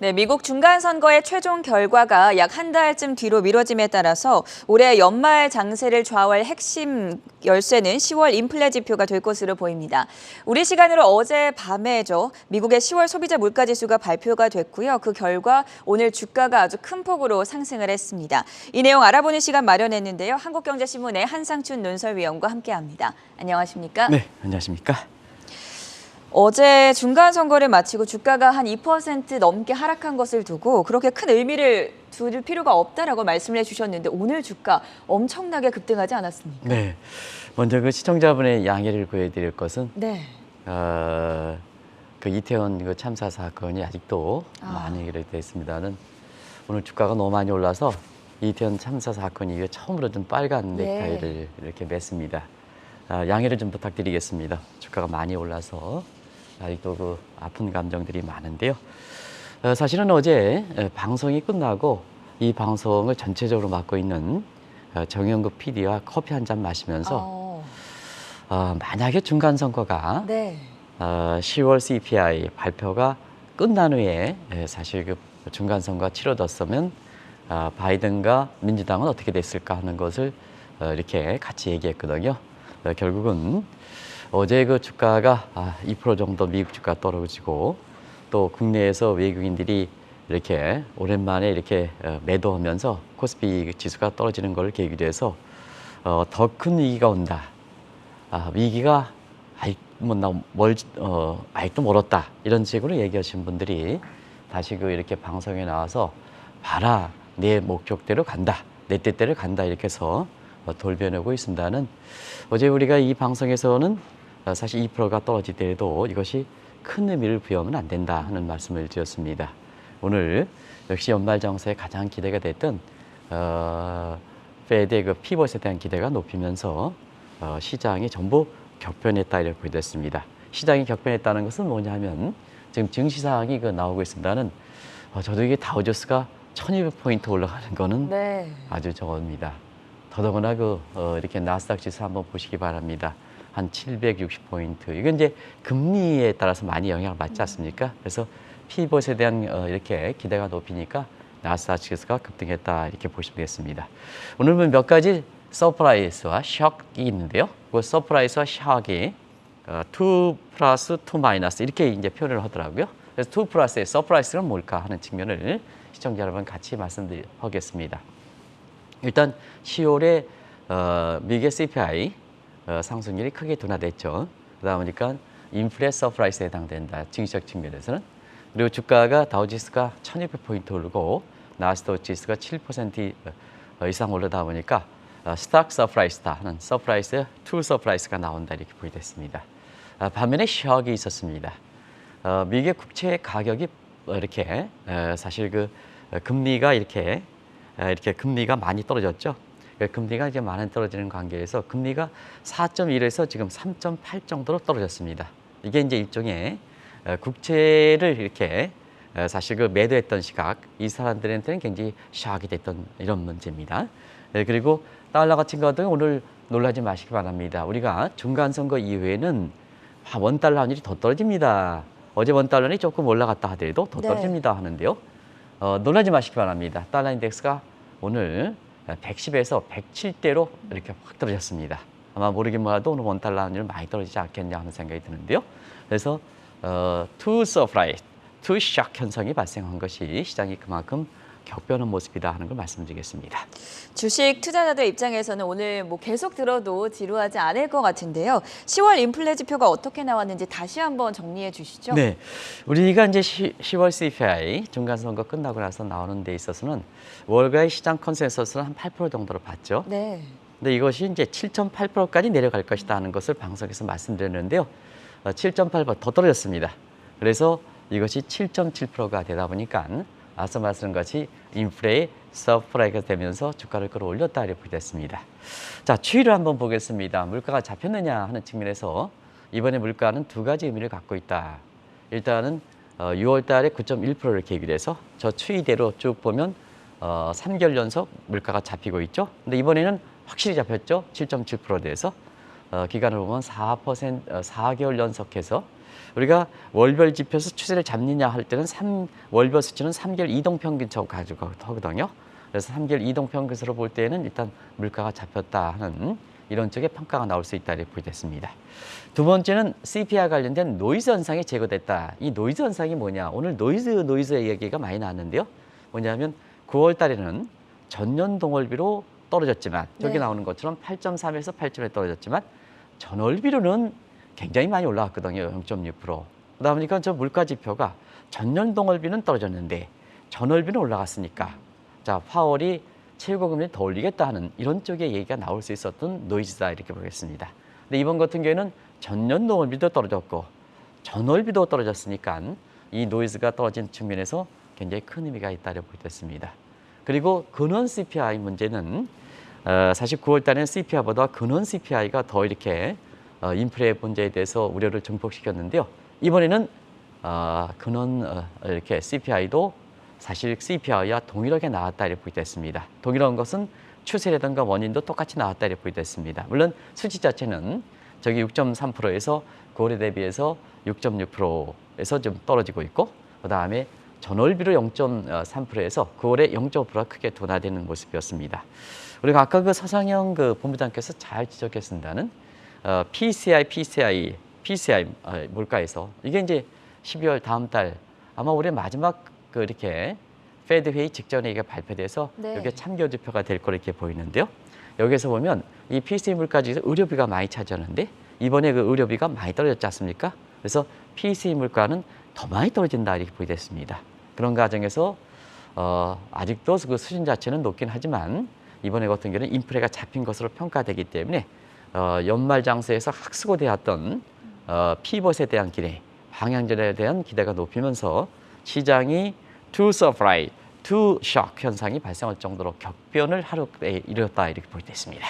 네, 미국 중간선거의 최종 결과가 약 한 달쯤 뒤로 미뤄짐에 따라서 올해 연말 장세를 좌우할 핵심 열쇠는 10월 인플레 지표가 될 것으로 보입니다. 우리 시간으로 어제 밤에죠. 미국의 10월 소비자 물가지수가 발표가 됐고요. 그 결과 오늘 주가가 아주 큰 폭으로 상승을 했습니다. 이 내용 알아보는 시간 마련했는데요. 한국경제신문의 한상춘 논설위원과 함께합니다. 안녕하십니까? 네, 안녕하십니까? 어제 중간 선거를 마치고 주가가 한 2% 넘게 하락한 것을 두고 그렇게 큰 의미를 둘 필요가 없다라고 말씀을 해주셨는데 오늘 주가 엄청나게 급등하지 않았습니까? 네, 먼저 그 시청자분의 양해를 구해드릴 것은 네. 그 이태원 그 참사 사건이 아직도 많이 연결돼 있습니다는 오늘 주가가 너무 많이 올라서 이태원 참사 사건 이후에 처음으로 좀 빨간 넥타이를 이렇게 맸습니다. 양해를 좀 부탁드리겠습니다. 주가가 많이 올라서 아직도 그 아픈 감정들이 많은데요. 사실은 어제 방송이 끝나고 이 방송을 전체적으로 맡고 있는 정영국 PD와 커피 한 잔 마시면서 만약에 중간 선거가 10월 CPI 발표가 끝난 후에 사실 그 중간 선거가 치러졌으면 바이든과 민주당은 어떻게 됐을까 하는 것을 이렇게 같이 얘기했거든요. 결국은 어제 그 주가가 2% 정도 미국 주가 떨어지고 또 국내에서 외국인들이 이렇게 오랜만에 이렇게 매도하면서 코스피 지수가 떨어지는 걸 계기로 해서 더 큰 위기가 온다. 위기가 아직도 멀었다. 이런 식으로 얘기하신 분들이 다시 그 이렇게 방송에 나와서 봐라, 내 목적대로 간다, 내 뜻대로 간다 이렇게 해서 돌변하고 있습니다는 어제 우리가 이 방송에서는 사실 2%가 떨어지더라도 이것이 큰 의미를 부여하면 안 된다 하는 말씀을 드렸습니다. 오늘 역시 연말정세에 가장 기대가 됐던 페드의 그 피벗에 대한 기대가 높이면서 시장이 전부 격변했다 이렇게 보여졌습니다. 시장이 격변했다는 것은 뭐냐 하면 지금 증시사항이 그 나오고 있습니다는 저도 이게 다우지수가 1200포인트 올라가는 거는 아주 적습니다. 더더구나 이렇게 나스닥 지수 한번 보시기 바랍니다. 한 760포인트. 이건 이제 금리에 따라서 많이 영향을 받지 않습니까? 그래서 피벗에 대한 이렇게 기대가 높이니까 나스닥 지수가 급등했다 이렇게 보시면 되겠습니다. 오늘은 몇 가지 서프라이즈와 샥이 있는데요. 그 서프라이즈와 샥이 2 플러스 2 마이너스 이렇게 이제 표현을 하더라고요. 그래서 2 플러스의 서프라이즈는 뭘까 하는 측면을 시청자 여러분 같이 말씀드리겠습니다. 일단 10월에 미국의 CPI 상승률이 크게 둔화됐죠. 그러다 보니까 인플레 서프라이즈에 해당된다. 증시적 측면에서는. 그리고 주가가 다우지수가 1200포인트 오르고 나스닥 지수가 7% 이상 오르다 보니까 스탁 서프라이즈다 하는 서프라이즈, 투 서프라이즈가 나온다 이렇게 보이됐습니다. 반면에 샥이 있었습니다. 미국의 국채 가격이 이렇게 사실 그 금리가 이렇게 금리가 많이 떨어졌죠. 금리가 이제 많이 떨어지는 관계에서 금리가 4.1에서 지금 3.8 정도로 떨어졌습니다. 이게 이제 일종의 국채를 이렇게 사실 그 매도했던 시각, 이 사람들한테는 굉장히 샥이 됐던 이런 문제입니다. 그리고 달러 같은 것도 오늘 놀라지 마시기 바랍니다. 우리가 중간 선거 이후에는 원달러 환율이 더 떨어집니다. 어제 원달러는 조금 올라갔다 하더라도 더 떨어집니다 하는데요. 놀라지 마시기 바랍니다. 달러 인덱스가 오늘 110에서 107대로 이렇게 확 떨어졌습니다. 아마 모르긴 몰라도 오늘 원달러 환율은 많이 떨어지지 않겠냐 하는 생각이 드는데요. 그래서 to surprise, to shock 현상이 발생한 것이 시장이 그만큼 격변한 모습이다 하는 걸 말씀드리겠습니다. 주식 투자자들 입장에서는 오늘 계속 들어도 지루하지 않을 것 같은데요. 10월 인플레 지표가 어떻게 나왔는지 다시 한번 정리해 주시죠. 네, 우리가 이제 10월 CPI 중간선거 끝나고 나서 나오는 데 있어서는 월가의 시장 컨센서스는 한 8% 정도로 봤죠. 네. 근데 이것이 이제 7.8%까지 내려갈 것이다 하는 것을 방송에서 말씀드렸는데요. 7.8% 더 떨어졌습니다. 그래서 이것이 7.7%가 되다 보니까 앞서 말씀드린 것이 인플레의 서프라이즈가 되면서 주가를 끌어올렸다 이렇게 됐습니다. 자, 추이를 한번 보겠습니다. 물가가 잡혔느냐 하는 측면에서 이번에 물가는 두 가지 의미를 갖고 있다. 일단은 6월 달에 9.1%를 계기로 해서 저 추이대로 쭉 보면 3개월 연속 물가가 잡히고 있죠. 근데 이번에는 확실히 잡혔죠. 7.7%에 대해서 기간을 보면 4개월 연속해서 우리가 월별 지표에서 추세를 잡느냐 할 때는 월별 수치는 3개월 이동평균치로 가지고 하거든요. 그래서 3개월 이동평균치로 볼 때는 일단 물가가 잡혔다 하는 이런 쪽의 평가가 나올 수 있다 이렇게 보겠습니다. 두 번째는 CPI 관련된 노이즈 현상이 제거됐다. 이 노이즈 현상이 뭐냐? 오늘 노이즈의 얘기가 많이 나왔는데요. 뭐냐면 9월 달에는 전년 동월비로 떨어졌지만 저기 네. 나오는 것처럼 8.3에서 8점에 떨어졌지만 전월비로는 굉장히 많이 올라왔거든요. 0.6%. 그러다 보니까 저 물가 지표가 전년 동월비는 떨어졌는데 전월비는 올라갔으니까 자 파월이 최고금리 더 올리겠다 하는 이런 쪽의 얘기가 나올 수 있었던 노이즈다 이렇게 보겠습니다. 근데 이번 같은 경우에는 전년 동월비도 떨어졌고 전월비도 떨어졌으니까 이 노이즈가 떨어진 측면에서 굉장히 큰 의미가 있다고 보겠습니다. 그리고 근원 CPI 문제는 사실 9월 달에는 CPI보다 근원 CPI가 더 이렇게 인플레 문제에 대해서 우려를 증폭시켰는데요. 이번에는 근원 이렇게 CPI도 사실 CPI와 동일하게 나왔다 이렇게 보겠습니다. 동일한 것은 추세라든가 원인도 똑같이 나왔다 이렇게 보겠습니다. 물론 수치 자체는 저기 6.3%에서 9월에 대비해서 6.6%에서 좀 떨어지고 있고 그다음에 전월비로 0.3%에서 9월에 0.5%가 크게 둔화되는 모습이었습니다. 우리가 아까 그 서상영 그 본부장께서 잘 지적했습니다는 PCI 물가에서 이게 이제 12월 다음 달 아마 올해 마지막 그 이렇게 페드 회의 직전에 이게 발표돼서 네. 이게 참고 지표가 될 거로 이렇게 보이는데요. 여기서 보면 이 PCI 물가 중에서 의료비가 많이 차지하는데 이번에 그 의료비가 많이 떨어졌지 않습니까? 그래서 PCI 물가는 더 많이 떨어진다 이렇게 보겠습니다. 그런 과정에서 아직도 그 수준 자체는 높긴 하지만 이번에 같은 경우는 인플레가 잡힌 것으로 평가되기 때문에 연말 장세에서 학수고되었던 피벗에 대한 기대, 방향전에 대한 기대가 높이면서 시장이 to surprise, to shock 현상이 발생할 정도로 격변을 하루에 이뤘다 이렇게 보겠습니다.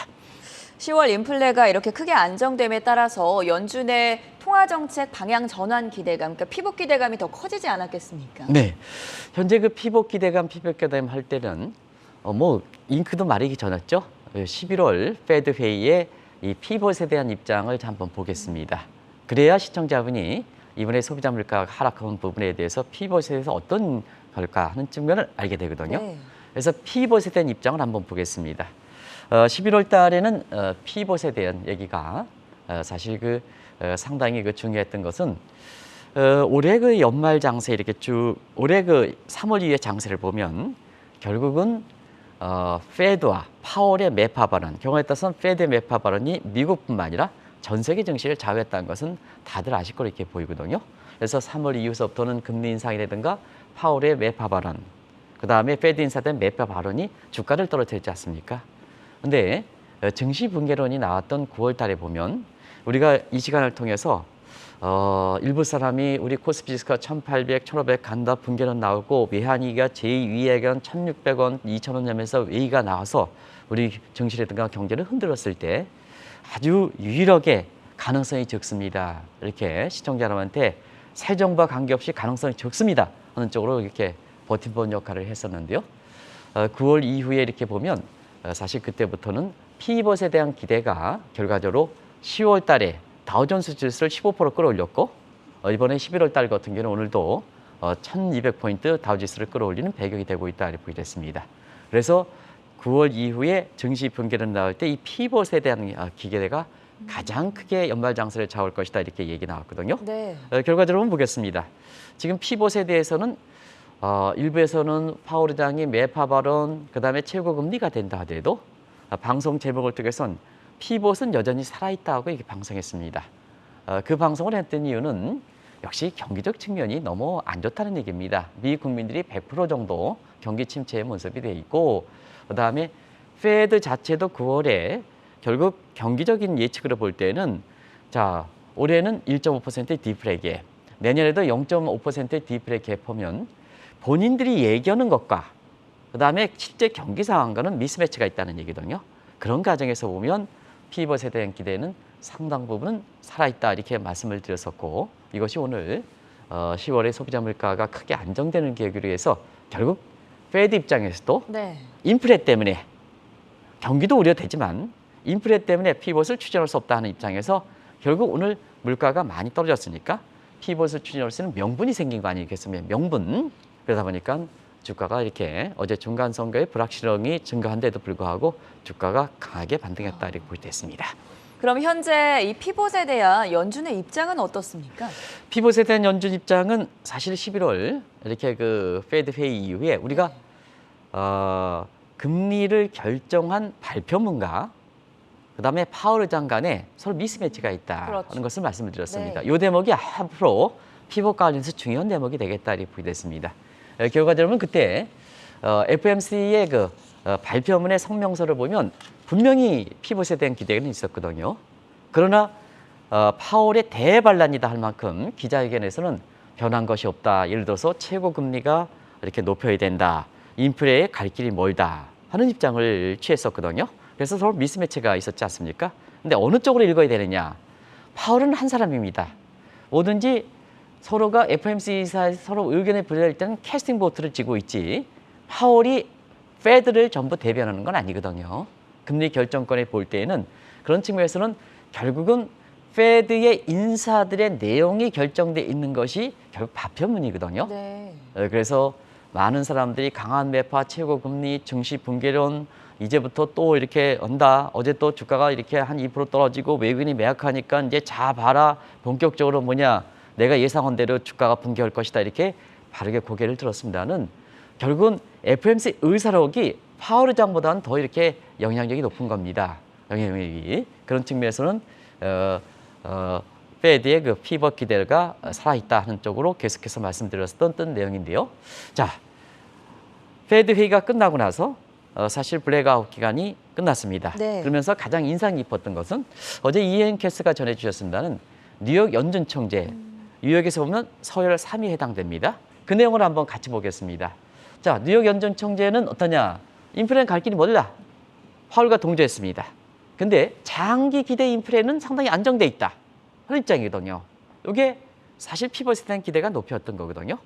10월 인플레가 이렇게 크게 안정됨에 따라서 연준의 통화정책 방향 전환 기대감, 그러니까 피복 기대감이 더 커지지 않았겠습니까? 네, 현재 그 피복 기대감 할 때는 뭐 잉크도 마르기 전이었죠. 11월 페드 회의에 이 피벗에 대한 입장을 한번 보겠습니다. 그래야 시청자분이 이번에 소비자 물가가 하락한 부분에 대해서 피벗에 대해서 어떤 걸까 하는 측면을 알게 되거든요. 네. 그래서 피벗에 대한 입장을 한번 보겠습니다. 11월 달에는 피벗에 대한 얘기가 사실 그 상당히 그 중요했던 것은 올해 그 연말 장세 이렇게 쭉 올해 그 3월 이후의 장세를 보면 결국은 페드와 파월의 매파 발언, 경우에 따라서는 페드의 매파 발언이 미국뿐만 아니라 전 세계 증시를 좌우했다는 것은 다들 아실 거로 이렇게 보이거든요. 그래서 3월 이후서부터는 금리 인상이라든가 파월의 매파 발언, 그 다음에 페드 인사된 매파 발언이 주가를 떨어뜨리지 않습니까? 근데 증시 붕괴론이 나왔던 9월 달에 보면 우리가 이 시간을 통해서 일부 사람이 우리 코스피 지수가 1,800, 1,500 간다 붕괴론 나오고 외환위기가 제2위액은 1,600원, 2,000원 념에서 외의가 나와서 우리 증시라든가 경제를 흔들었을 때 아주 유일하게 가능성이 적습니다. 이렇게 시청자 여러분한테 새 정부와 관계없이 가능성이 적습니다 하는 쪽으로 이렇게 버팀목 역할을 했었는데요. 9월 이후에 이렇게 보면 사실 그때부터는 피벗에 대한 기대가 결과적으로 10월 달에 다우존스 지수를 15% 끌어올렸고 이번에 11월 달 같은 경우는 오늘도 1200포인트 다우지수를 끌어올리는 배경이 되고 있다 이렇게 보게 됐습니다. 그래서 9월 이후에 증시 붕괴는 나올 때 이 피벗에 대한 기대가 가장 크게 연말 장세를 좌우할 것이다 이렇게 얘기 나왔거든요. 네. 결과적으로 한번 보겠습니다. 지금 피벗에 대해서는 일부에서는 파월 의장이 매파 발언, 그다음에 최고금리가 된다 하더라도 방송 제목을 통해서는 피벗은 여전히 살아있다고 이렇게 방송했습니다. 그 방송을 했던 이유는 역시 경기적 측면이 너무 안 좋다는 얘기입니다. 미국 국민들이 100% 정도 경기 침체에 문섭이 돼 있고 그다음에 페드 자체도 9월에 결국 경기적인 예측으로 볼 때는 자 올해는 1.5%의 디플레 갭, 내년에도 0.5%의 디플레 갭 보면 본인들이 얘기하는 것과 그다음에 실제 경기 상황과는 미스매치가 있다는 얘기거든요. 그런 과정에서 보면 피벗에 대한 기대는 상당 부분은 살아있다 이렇게 말씀을 드렸었고 이것이 오늘 10월에 소비자 물가가 크게 안정되는 계기로 해서 결국 페드 입장에서도 네. 인플레 때문에 경기도 우려되지만 인플레 때문에 피벗을 추진할 수 없다 하는 입장에서 결국 오늘 물가가 많이 떨어졌으니까 피벗을 추진할 수 있는 명분이 생긴 거 아니겠습니까? 명분. 그러다 보니까 주가가 이렇게 어제 중간 선거의 불확실성이 증가한 데도 불구하고 주가가 강하게 반등했다 이렇게 볼 때 있습니다. 그럼 현재 이 피봇에 대한 연준의 입장은 어떻습니까? 피벗에 대한 연준 입장은 사실 11월 이렇게 그 페드 회의 이후에 우리가 금리를 결정한 발표문과 그다음에 파월 의장 간에 서로 미스매치가 있다는 그렇죠. 것을 말씀을 드렸습니다. 네. 이 대목이 앞으로 피벗 관련해서 중요한 대목이 되겠다 이렇게 보겠습니다. 결과적으로 그때 FOMC의 그 발표문의 성명서를 보면 분명히 피벗에 대한 기대는 있었거든요. 그러나 파월의 대반란이다 할 만큼 기자회견에서는 변한 것이 없다. 예를 들어서 최고 금리가 이렇게 높여야 된다. 인플레에 갈 길이 멀다 하는 입장을 취했었거든요. 그래서 서로 미스매치가 있었지 않습니까? 근데 어느 쪽으로 읽어야 되느냐? 파월은 한 사람입니다. 뭐든지 서로가 FOMC 이사에서 서로 의견에 불릴 때는 캐스팅 보트를 쥐고 있지 파월이 페드를 전부 대변하는 건 아니거든요. 금리 결정권에 볼 때에는 그런 측면에서는 결국은 페드의 인사들의 내용이 결정돼 있는 것이 결국 발표문이거든요. 네. 그래서 많은 사람들이 강한 매파, 최고금리, 증시 붕괴론 이제부터 또 이렇게 온다. 어제 또 주가가 이렇게 한 2% 떨어지고 외국인이 매약하니까 이제 자 봐라. 본격적으로 뭐냐. 내가 예상한 대로 주가가 붕괴할 것이다. 이렇게 바르게 고개를 들었습니다는 결국은 FOMC 의사록이 파월 의장보다는 더 이렇게 영향력이 높은 겁니다. 영향력이. 그런 측면에서는 페드의 그 피벗 기대가 살아있다 하는 쪽으로 계속해서 말씀드렸던 내용인데요. 자, 페드 회의가 끝나고 나서 사실 블랙아웃 기간이 끝났습니다. 네. 그러면서 가장 인상 깊었던 것은 어제 이엔 캐스가 전해주셨습니다는 뉴욕 연준 총재, 뉴욕에서 보면 서열 3위 해당됩니다. 그 내용을 한번 같이 보겠습니다. 자, 뉴욕 연준 총재는 어떠냐? 인플레는 갈 길이 멀다. 파월과 동조했습니다. 근데 장기 기대 인플레는 상당히 안정돼 있다 하는 입장이거든요. 이게 사실 피벗에 대한 기대가 높였던 거거든요.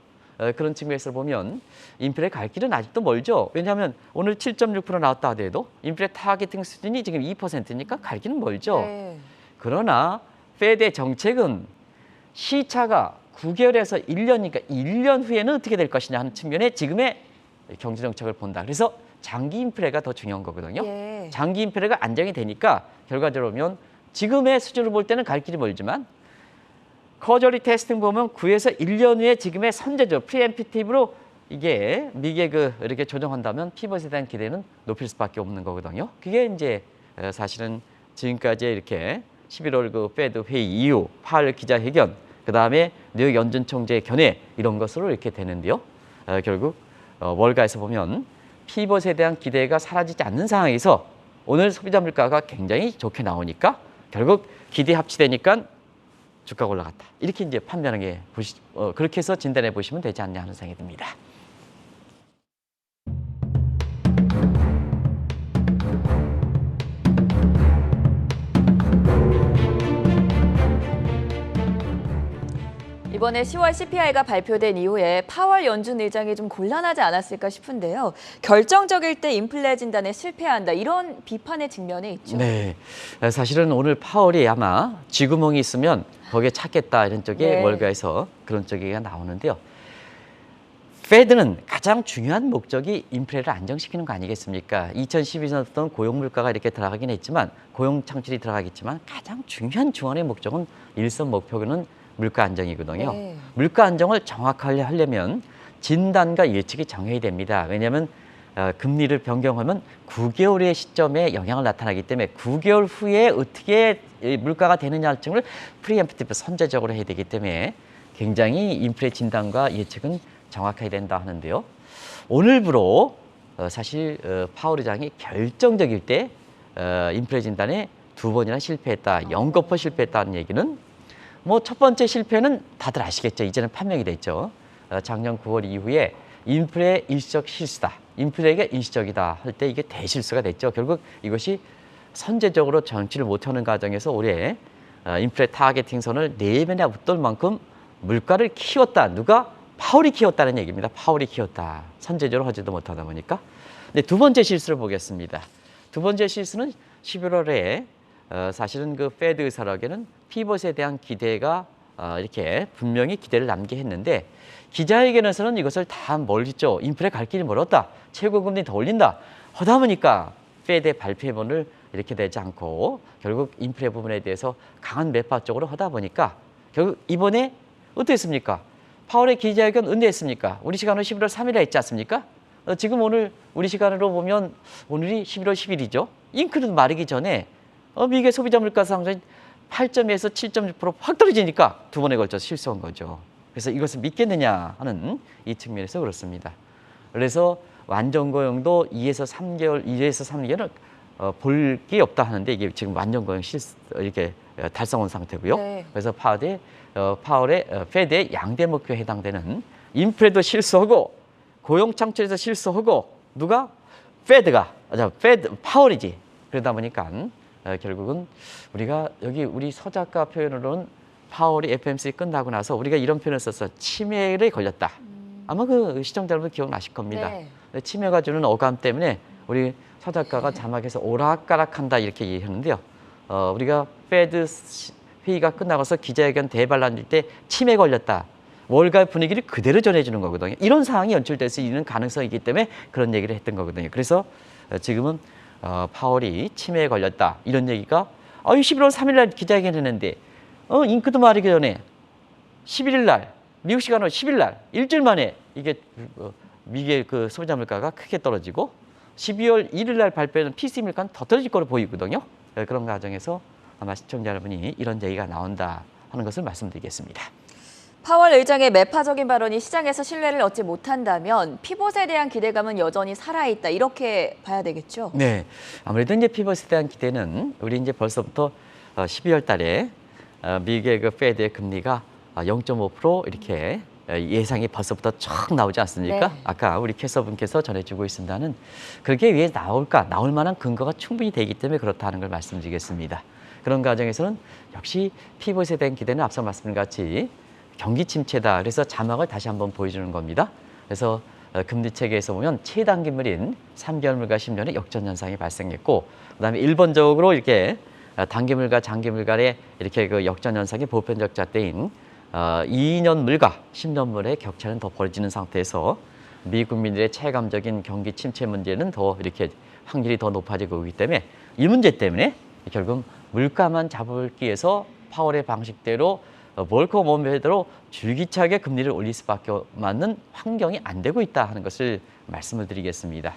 그런 측면에서 보면 인플레 갈 길은 아직도 멀죠. 왜냐하면 오늘 7.6% 나왔다 하더라도 인플레 타겟팅 수준이 지금 2%니까 갈 길은 멀죠. 네. 그러나 페드의 정책은 시차가 9개월에서 1년이니까 1년 후에는 어떻게 될 것이냐 하는 측면에 지금의 경제 정책을 본다. 그래서 장기 인플레가 더 중요한 거거든요. 예. 장기 인플레가 안정이 되니까 결과적으로 보면 지금의 수준으로 볼 때는 갈 길이 멀지만 커저리 테스팅 보면 9에서 1년 후에 지금의 선제적 프리엠피티브로 이게 미국의 그 이렇게 조정한다면 피벗에 대한 기대는 높일 수밖에 없는 거거든요. 그게 이제 사실은 지금까지 이렇게 11월 그 페드 회의 이후 파월 기자회견 그다음에 뉴욕 연준 총재의 견해 이런 것으로 이렇게 되는데요. 결국 월가에서 보면 피벗에 대한 기대가 사라지지 않는 상황에서 오늘 소비자 물가가 굉장히 좋게 나오니까 결국 기대 합치되니까 주가가 올라갔다. 이렇게 이제 판단하는 게 그렇게 해서 진단해 보시면 되지 않냐 하는 생각이 듭니다. 이번에 10월 CPI가 발표된 이후에 파월 연준 의장이 좀 곤란하지 않았을까 싶은데요. 결정적일 때 인플레 진단에 실패한다. 이런 비판의 측면에 있죠. 네, 사실은 오늘 파월이 아마 쥐구멍이 있으면 거기에 찾겠다 이런 쪽에 네. 월가에서 그런 쪽이 나오는데요. 페드는 가장 중요한 목적이 인플레를 안정시키는 거 아니겠습니까? 2012년부터 고용 물가가 이렇게 들어가긴 했지만 고용 창출이 들어가겠지만 가장 중요한 중앙의 목적은 일선 목표는 물가 안정이거든요. 네. 물가 안정을 정확하게 하려면 진단과 예측이 정해야 됩니다. 왜냐하면 금리를 변경하면 9개월의 시점에 영향을 나타나기 때문에 9개월 후에 어떻게 물가가 되느냐 등을 프리엠프티브 선제적으로 해야 되기 때문에 굉장히 인플레 진단과 예측은 정확해야 된다 하는데요. 오늘부로 사실 파월 의장이 결정적일 때 인플레 진단에 2번이나 실패했다, 0% 실패했다는 얘기는 뭐 첫 번째 실패는 다들 아시겠죠. 이제는 판명이 됐죠. 작년 9월 이후에 인플레 일시적 실수다. 인플레가 일시적이다 할 때 이게 대실수가 됐죠. 결국 이것이 선제적으로 정치를 못하는 과정에서 올해 인플레 타겟팅 선을 4배나 웃돌 만큼 물가를 키웠다. 누가? 파월이 키웠다는 얘기입니다. 파월이 키웠다. 선제적으로 하지도 못하다 보니까. 근데 두 번째 실수를 보겠습니다. 두 번째 실수는 11월에 사실은 그 페드 의사록에는 피벗에 대한 기대가 이렇게 분명히 기대를 남게 했는데 기자회견에서는 이것을 다 멀리죠. 인플레 갈 길이 멀었다. 최고금리 더 올린다. 하다 보니까 페드의 발표문을 이렇게 되지 않고 결국 인플레 부분에 대해서 강한 매파 쪽으로 하다 보니까 결국 이번에 어땠습니까? 파월의 기자회견 은퇴했습니까? 우리 시간으로 11월 3일에 했지 않습니까? 지금 오늘 우리 시간으로 보면 오늘이 11월 10일이죠. 잉크는 마르기 전에 미국의 소비자 물가 상승이 8.2에서 7.6%확 떨어지니까 두 번에 걸쳐 실수한 거죠. 그래서 이것을 믿겠느냐 하는 이 측면에서 그렇습니다. 그래서 완전 고용도 2에서 3개월은 볼 게 없다 하는데 이게 지금 완전 고용 이렇게 달성한 상태고요. 네. 그래서 파월의 페드의 양대 목표에 해당되는 인플레도 실수하고 고용 창출에서 실수하고 누가 파월이지. 그러다 보니까 결국은 우리가 여기 우리 서작가 표현으로는 파월이 FOMC 끝나고 나서 우리가 이런 표현을 썼어. 치매에 걸렸다. 아마 그 시청자 여러분 기억나실 겁니다. 네. 치매가 주는 어감 때문에 우리 서작가가 자막에서 오락가락한다 이렇게 얘기했는데요. 우리가 페드 회의가 끝나고서 기자회견 대반란일 때 치매 걸렸다. 월가의 분위기를 그대로 전해주는 거거든요. 이런 상황이 연출될 수 있는 가능성이 있기 때문에 그런 얘기를 했던 거거든요. 그래서 지금은 파월이 치매에 걸렸다. 이런 얘기가 11월 3일 날 기자회견 했는데 잉크도 마르기 전에 11일 날 미국 시간으로 10일 날 일주일 만에 이게 미국의 그 소비자 물가가 크게 떨어지고 12월 1일 날 발표하는 PCE 물가는 더 떨어질 거로 보이거든요. 그런 과정에서 아마 시청자 여러분이 이런 얘기가 나온다 하는 것을 말씀드리겠습니다. 파월 의장의 매파적인 발언이 시장에서 신뢰를 얻지 못한다면 피봇에 대한 기대감은 여전히 살아있다 이렇게 봐야 되겠죠? 네, 아무래도 이제 피벗에 대한 기대는 우리 이제 벌써부터 12월 달에 미국의 그 페드의 금리가 0.5% 이렇게 예상이 벌써부터 쫙 나오지 않습니까? 네. 아까 우리 캐서분께서 전해주고 있습니다는 그게 왜 나올까? 나올 만한 근거가 충분히 되기 때문에 그렇다는 걸 말씀드리겠습니다. 그런 과정에서는 역시 피벗에 대한 기대는 앞서 말씀드린 같이 경기 침체다. 그래서 자막을 다시 한번 보여주는 겁니다. 그래서 금리 체계에서 보면 최단기물인 3개월물과 10년의 역전 현상이 발생했고, 그다음에 일본적으로 이렇게 단기물과 장기물 간의 이렇게 그 역전 현상이 보편적 잣대인 2년물과 10년물의 격차는 더 벌어지는 상태에서 미국 국민들의 체감적인 경기 침체 문제는 더 이렇게 확률이 더 높아지고 있기 때문에 이 문제 때문에 결국 물가만 잡기 위해서 파월의 방식대로 멀고 먼 배대로 줄기차게 금리를 올릴 수밖에 맞는 환경이 안 되고 있다 하는 것을 말씀을 드리겠습니다.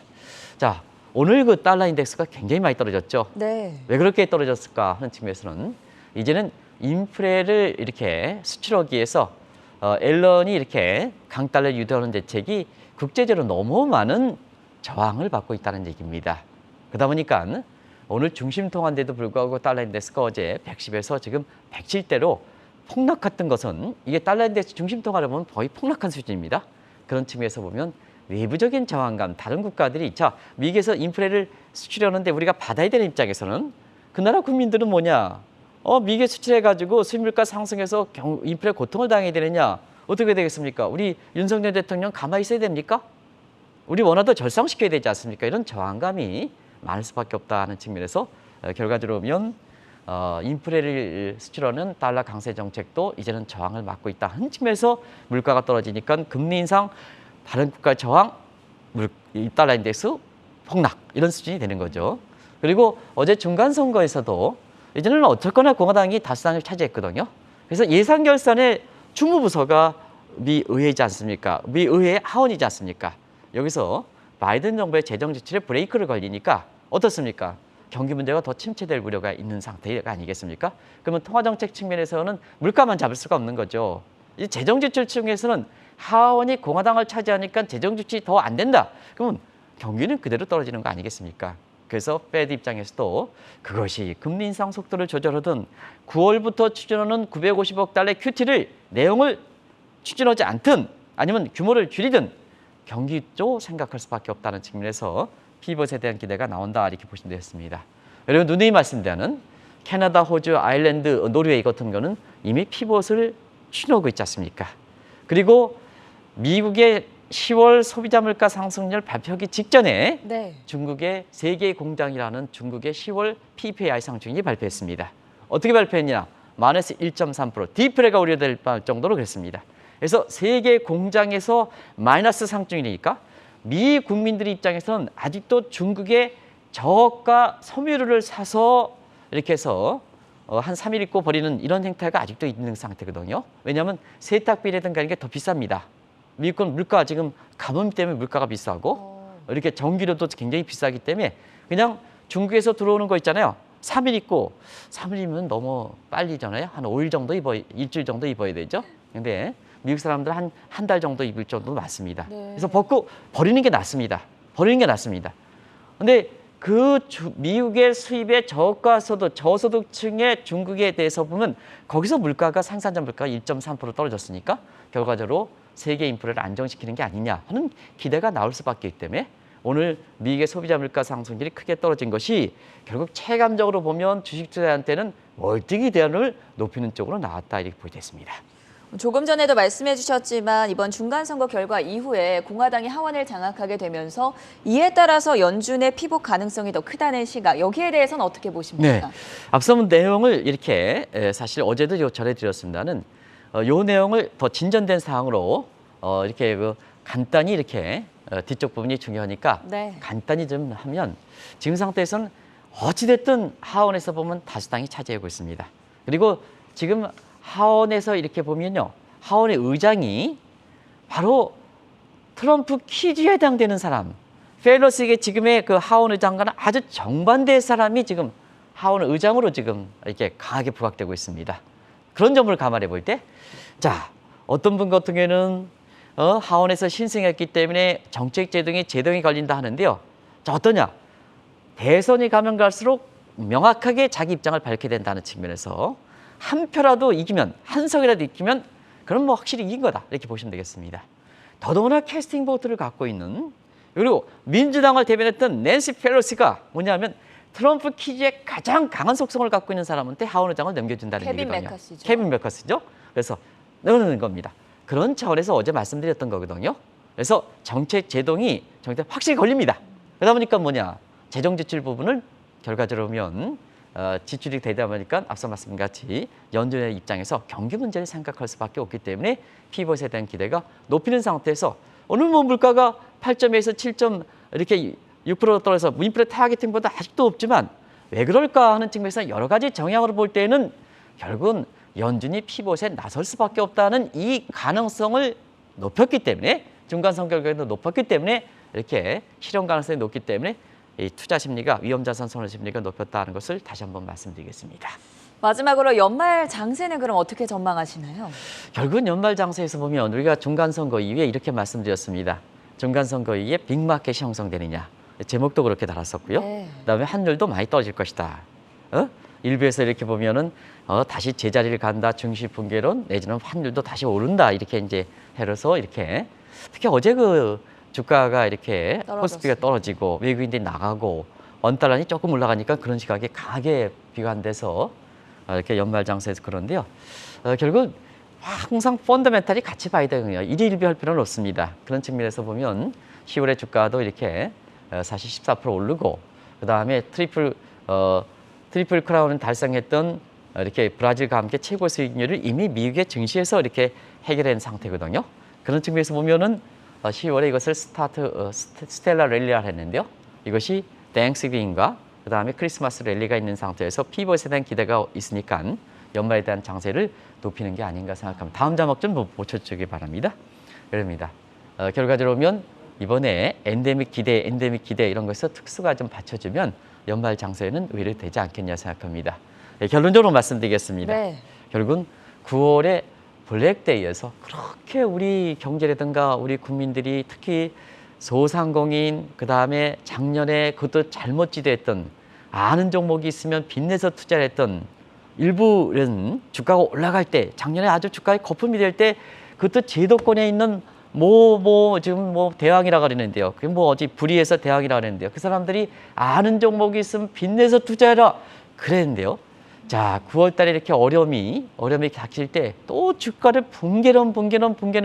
자, 오늘 그 달러 인덱스가 굉장히 많이 떨어졌죠. 네. 왜 그렇게 떨어졌을까 하는 측면에서는 이제는 인플레를 이렇게 수출하기 위해서 앨런이 이렇게 강달러를 유도하는 대책이 국제적으로 너무 많은 저항을 받고 있다는 얘기입니다. 그러다 보니까 오늘 중심통화인데도 불구하고 달러 인덱스가 어제 110에서 지금 107대로 폭락했던 것은 이게 달러 인덱스 중심통화를 보면 거의 폭락한 수준입니다. 그런 측면에서 보면 외부적인 저항감, 다른 국가들이 자 미국에서 인플레를 수출하는데 우리가 받아야 되는 입장에서는 그 나라 국민들은 뭐냐? 미국에 수출해가지고 수입물가 상승해서 인플레 고통을 당해야 되느냐? 어떻게 되겠습니까? 우리 윤석열 대통령 가만히 있어야 됩니까? 우리 원화도 절상시켜야 되지 않습니까? 이런 저항감이 많을 수밖에 없다는 측면에서 결과적으로 보면 인플레를 수출하는 달러 강세 정책도 이제는 저항을 맞고 있다 하는 측면에서 물가가 떨어지니까 금리 인상, 다른 국가 저항, 달러 인덱스 폭락 이런 수준이 되는 거죠. 그리고 어제 중간 선거에서도 이제는 어쨌거나 공화당이 다수당을 차지했거든요. 그래서 예산 결산의 주무부서가 미 의회이지 않습니까? 미 의회의 하원이지 않습니까? 여기서 바이든 정부의 재정 지출에 브레이크를 걸리니까 어떻습니까? 경기 문제가 더 침체될 우려가 있는 상태가 아니겠습니까? 그러면 통화정책 측면에서는 물가만 잡을 수가 없는 거죠. 이 재정지출 측면에서는 하원이 공화당을 차지하니까 재정지출이 더 안 된다. 그러면 경기는 그대로 떨어지는 거 아니겠습니까? 그래서 페드 입장에서도 그것이 금리 인상 속도를 조절하든 9월부터 추진하는 950억 달러의 QT를 내용을 추진하지 않든 아니면 규모를 줄이든 경기도 생각할 수밖에 없다는 측면에서 피벗에 대한 기대가 나온다 이렇게 보시면 되겠습니다. 그리고 누누이 말씀드리는 캐나다, 호주, 아일랜드, 노르웨이 같은 거는 이미 피벗을 추진하고 있지 않습니까? 그리고 미국의 10월 소비자 물가 상승률 발표하기 직전에 네. 중국의 세계 공장이라는 중국의 10월 PPI 상승률이 발표했습니다. 어떻게 발표했냐? 마이너스 1.3%, 디플레가 우려될 정도로 그랬습니다. 그래서 세계 공장에서 마이너스 상승이니까 미 국민들 입장에서는 아직도 중국의 저가 섬유를 사서 이렇게 해서 한 3일 입고 버리는 이런 행태가 아직도 있는 상태거든요. 왜냐하면 세탁비라든가 이런 게 더 비쌉니다. 미국은 물가 지금 가뭄 때문에 물가가 비싸고 이렇게 전기료도 굉장히 비싸기 때문에 그냥 중국에서 들어오는 거 있잖아요. 3일 입고 3일이면 너무 빨리잖아요. 한 5일 정도 일주일 정도 입어야 되죠. 근데 미국 사람들 한 달 정도 입을 정도 많습니다. 네. 그래서 벗고 버리는 게 낫습니다. 버리는 게 낫습니다. 근데 미국의 수입의 저소득층의 중국에 대해서 보면 거기서 물가가 생산자 물가가 1.3% 떨어졌으니까 결과적으로 세계 인플레를 안정시키는 게 아니냐 하는 기대가 나올 수밖에 있기 때문에 오늘 미국의 소비자 물가 상승률이 크게 떨어진 것이 결국 체감적으로 보면 주식 투자한테는 월등히 대안을 높이는 쪽으로 나왔다 이렇게 보여졌습니다. 조금 전에도 말씀해 주셨지만 이번 중간선거 결과 이후에 공화당이 하원을 장악하게 되면서 이에 따라서 연준의 피복 가능성이 더 크다는 시각, 여기에 대해서는 어떻게 보십니까? 네, 앞서 내용을 이렇게 사실 어제도 전해드렸습니다는 요 내용을 더 진전된 사항으로 이렇게 간단히 이렇게 뒤쪽 부분이 중요하니까 네. 간단히 좀 하면 지금 상태에서는 어찌됐든 하원에서 보면 다수당이 차지하고 있습니다. 그리고 지금 하원에서 이렇게 보면요. 하원의 의장이 바로 트럼프 키즈에 해당되는 사람. 펠로시에게 지금의 그 하원 의장과는 아주 정반대의 사람이 지금 하원 의장으로 지금 이렇게 강하게 부각되고 있습니다. 그런 점을 감안해 볼 때, 자, 어떤 분 같은 경우에는 하원에서 신승했기 때문에 정책 제동이 걸린다 하는데요. 자, 어떠냐? 대선이 가면 갈수록 명확하게 자기 입장을 밝게 된다는 측면에서 한 표라도 이기면, 한 석이라도 이기면 그럼 뭐 확실히 이긴 거다 이렇게 보시면 되겠습니다. 더더구나 캐스팅 보트를 갖고 있는, 그리고 민주당을 대변했던 낸시 펠로시가 뭐냐면 트럼프 키즈의 가장 강한 속성을 갖고 있는 사람한테 하원 의장을 넘겨준다는 케빈 얘기거든요. 메커시죠. 케빈 메커시죠. 그래서 넣는 겁니다. 그런 차원에서 어제 말씀드렸던 거거든요. 그래서 정책 제동이 확실히 걸립니다. 그러다 보니까 뭐냐, 재정 지출 부분을 결과적으로 보면 지출이 되다 보니까 앞서 말씀같이 연준의 입장에서 경기 문제를 생각할 수밖에 없기 때문에 피벗에 대한 기대가 높이는 상태에서 오늘 뭐 물가가 8.2에서 7점 이렇게 6% 떨어져서 인플레 타겟팅보다 아직도 없지만 왜 그럴까 하는 측면에서 여러 가지 정향으로 볼 때는 결국은 연준이 피벗에 나설 수밖에 없다는 이 가능성을 높였기 때문에 중간선 결과도 높았기 때문에 이렇게 실현 가능성이 높기 때문에 이 투자 심리가 위험자산 선호 심리가 높였다는 것을 다시 한번 말씀드리겠습니다. 마지막으로 연말 장세는 그럼 어떻게 전망하시나요? 결국은 연말 장세에서 보면 우리가 중간선거 이후에 이렇게 말씀드렸습니다. 중간선거 이후에 빅마켓이 형성되느냐. 제목도 그렇게 달았었고요. 네. 그다음에 환율도 많이 떨어질 것이다. 일부에서 이렇게 보면은 다시 제자리를 간다, 증시 붕괴론 내지는 환율도 다시 오른다 이렇게 이제 해서 이렇게 특히 어제 그 주가가 이렇게 코스피가 떨어지고 외국인들이 나가고 원달러이 조금 올라가니까 그런 시각에 강하게 비관돼서 이렇게 연말 장세에서 그런데요. 결국 항상 펀더멘탈이 같이 봐야 되거든요. 일희일비할 필요는 없습니다. 그런 측면에서 보면 10월의 주가도 이렇게 사실 14% 오르고 그다음에 트리플 크라운을 달성했던 이렇게 브라질과 함께 최고 수익률을 이미 미국의 증시에서 이렇게 해결한 상태거든요. 그런 측면에서 보면은 10월에 이것을 스텔라 랠리라 했는데요. 이것이 땡스기빙과 그다음에 크리스마스 랠리가 있는 상태에서 피벗에 대한 기대가 있으니까 연말에 대한 장세를 높이는 게 아닌가 생각합니다. 다음 자막 좀 보셔주기 바랍니다. 그럽니다. 결과적으로 보면 이번에 엔데믹 기대 이런 것에서 특수가 좀 받쳐주면 연말 장세는 의외로 되지 않겠냐 생각합니다. 결론적으로 말씀드리겠습니다. 네. 결국은 9월에 블랙데이에서 그렇게 우리 경제라든가 우리 국민들이 특히 소상공인 그다음에 작년에 그것도 잘못 지도했던 아는 종목이 있으면 빚내서 투자를 했던 일부는 주가가 올라갈 때 작년에 아주 주가에 거품이 될 때 그것도 제도권에 있는 지금 대왕이라고 그러는데요. 그게 어디 불의해서 대왕이라고 그러는데요. 그 사람들이 아는 종목이 있으면 빚내서 투자해라 그랬는데요. 자, 9월 달에 이렇게 어려움이 닥칠 때 또 주가를 붕괴론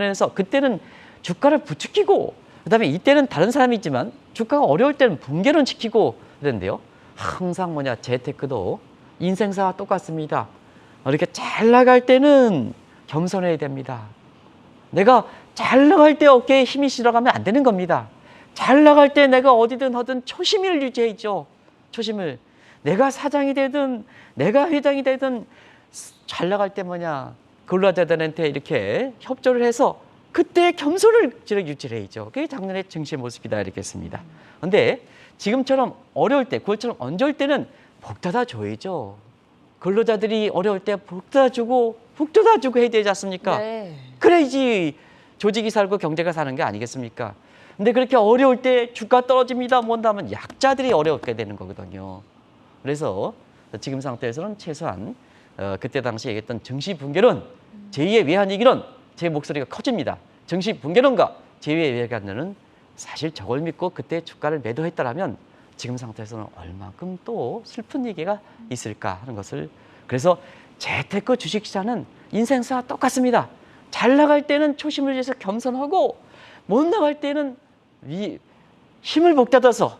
해서 그때는 주가를 부추기고 그다음에 이때는 다른 사람이지만 주가가 어려울 때는 붕괴론 시키고 그랬는데요. 항상 재테크도 인생사와 똑같습니다. 이렇게 잘 나갈 때는 겸손해야 됩니다. 내가 잘 나갈 때 어깨에 힘이 실어가면 안 되는 겁니다. 잘 나갈 때 내가 어디든 하든 초심을 유지해야죠. 초심을. 내가 사장이 되든 내가 회장이 되든 잘 나갈 때 뭐냐. 근로자들한테 이렇게 협조를 해서 그때 겸손을 유지를 해야죠. 그게 작년의 증시의 모습이다 이렇게 했습니다. 그런데 지금처럼 어려울 때, 그것처럼 얹을 때는 복받아 줘야죠. 근로자들이 어려울 때 복받아 주고 해야 되지 않습니까? 네. 그래야지 조직이 살고 경제가 사는 게 아니겠습니까? 근데 그렇게 어려울 때 주가 떨어집니다. 뭔다면 약자들이 어렵게 되는 거거든요. 그래서 지금 상태에서는 최소한 그때 당시 얘기했던 증시 붕괴론, 제2의 외환위기론 제 목소리가 커집니다. 증시 붕괴론과 제2의 외환위기론은 사실 저걸 믿고 그때 주가를 매도했다라면 지금 상태에서는 얼만큼 또 슬픈 얘기가 있을까 하는 것을 그래서 재테크 주식시장은 인생사와 똑같습니다. 잘 나갈 때는 초심을 위해서 겸손하고 못 나갈 때는 힘을 복받아서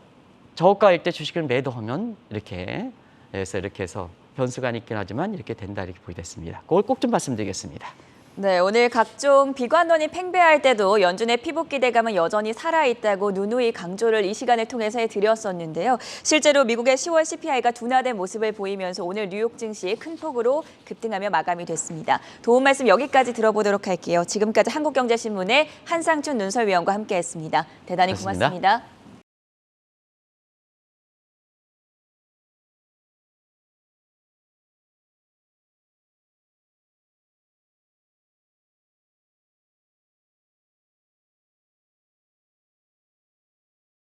저가일 때 주식을 매도하면 이렇게 해서 변수가 있긴 하지만 이렇게 된다 이렇게 보이겠습니다. 그걸 꼭 좀 말씀드리겠습니다. 네, 오늘 각종 비관론이 팽배할 때도 연준의 피복 기대감은 여전히 살아있다고 누누이 강조를 이 시간을 통해서 해드렸었는데요. 실제로 미국의 10월 CPI가 둔화된 모습을 보이면서 오늘 뉴욕 증시 큰 폭으로 급등하며 마감이 됐습니다. 도움 말씀 여기까지 들어보도록 할게요. 지금까지 한국경제신문의 한상춘 눈설위원과 함께했습니다. 대단히 고맙습니다. 고맙습니다.